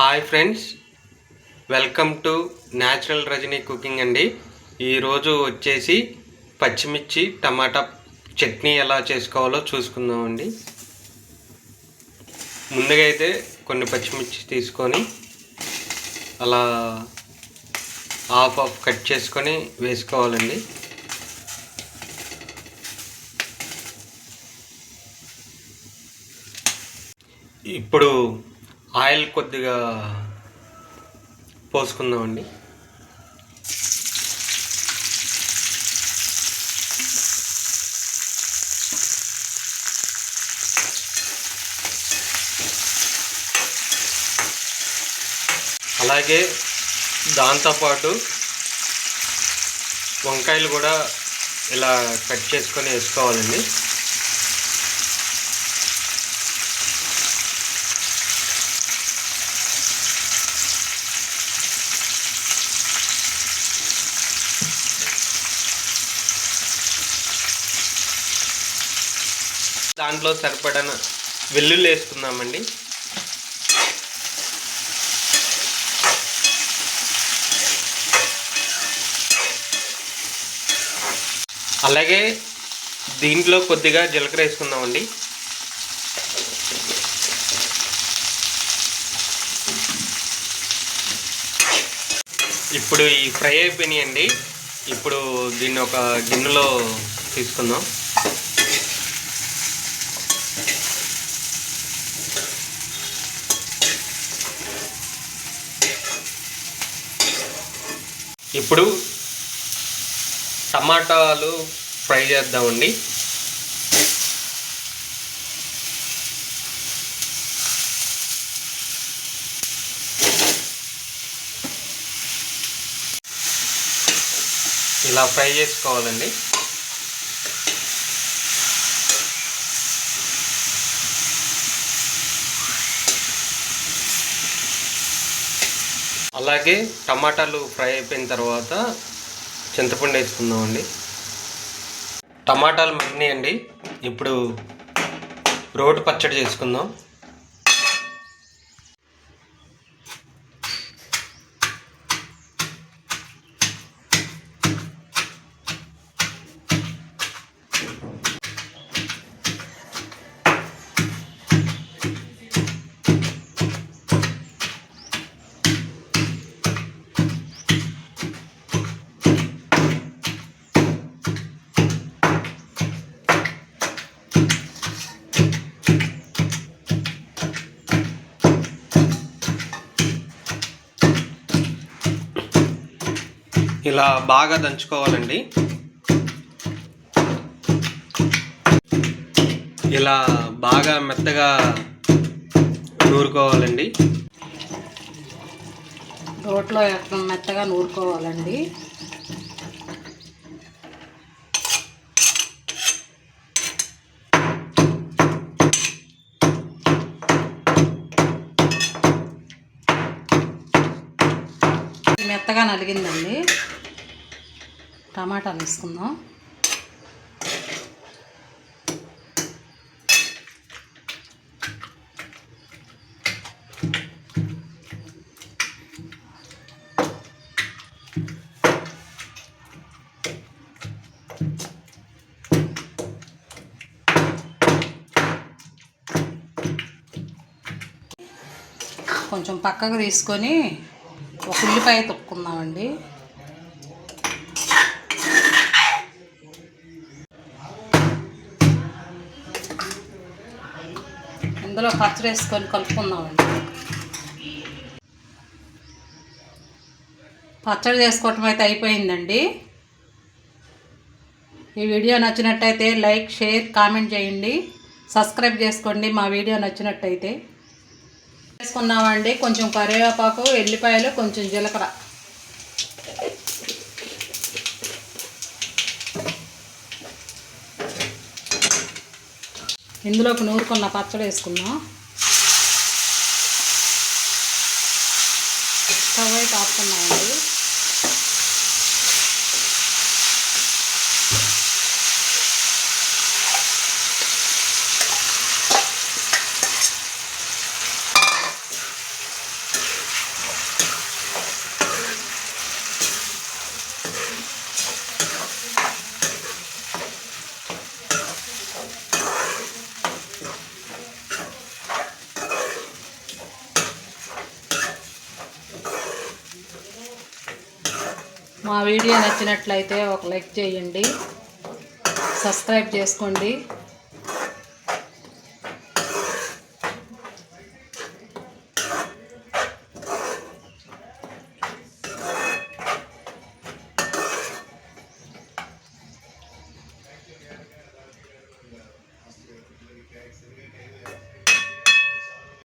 Hi friends, welcome to natural Rajani cooking అండి. ఈరోజు వచ్చేసి పచ్చిమిర్చి టమాటా చట్నీ ఎలా చేసుకోవాలో చూసుకుందామండి. ముందుగా అయితే కొన్ని పచ్చిమిర్చి తీసుకొని అలా హాఫ్ కట్ చేసుకొని వేసుకోవాలండి. ఇప్పుడు ఆయిల్ కొద్దిగా పోసుకుందామండి. అలాగే దాంతోపాటు వంకాయలు కూడా ఇలా కట్ చేసుకొని వేసుకోవాలండి. దాంట్లో సరిపడిన వెల్లుల్లి వేసుకుందామండి. అలాగే దీంట్లో కొద్దిగా జీలకర్ర వేసుకుందామండి. ఇప్పుడు ఈ ఫ్రై అయిపోయినాయండి. ఇప్పుడు దీన్ని ఒక గిన్నెలో తీసుకుందాం. ఇప్పుడు టమాటాలు ఫ్రై చేద్దామండి. ఇలా ఫ్రై చేసుకోవాలండి. అలాగే టమాటాలు ఫ్రై అయిపోయిన తర్వాత చింతపండు వేసుకుందామండి. టమాటాలు మగ్గినాయండి. ఇప్పుడు రోటి పచ్చడి చేసుకుందాం. ఇలా బాగా దంచుకోవాలండి. ఇలా బాగా మెత్తగా నూరుకోవాలండి. రోట్లో మెత్తగా నూరుకోవాలండి. మెత్తగా నలిగిందండి. టమాటాలు వేసుకుందాం. కొంచెం పక్కకు తీసుకొని ఒక ఉల్లిపాయ తొక్కుకుందామండి. ఇందులో పచ్చడి వేసుకొని కలుపుకుందామండి. పచ్చడి చేసుకోవటం అయితే అయిపోయిందండి. ఈ వీడియో నచ్చినట్టయితే లైక్, షేర్, కామెంట్ చేయండి. సబ్స్క్రైబ్ చేసుకోండి మా వీడియో నచ్చినట్టయితే. వేసుకున్నామండి కొంచెం కరివేపాకు, ఎల్లిపాయలు, కొంచెం జీలకర్ర. ఇందులోకి నూరుకున్న పచ్చడి వేసుకుందాం. స్టవ్ అయితే ఆపుకున్నామండి. మా వీడియో నచ్చినట్లయితే ఒక లైక్ చేయండి, సబ్స్క్రైబ్ చేసుకోండి.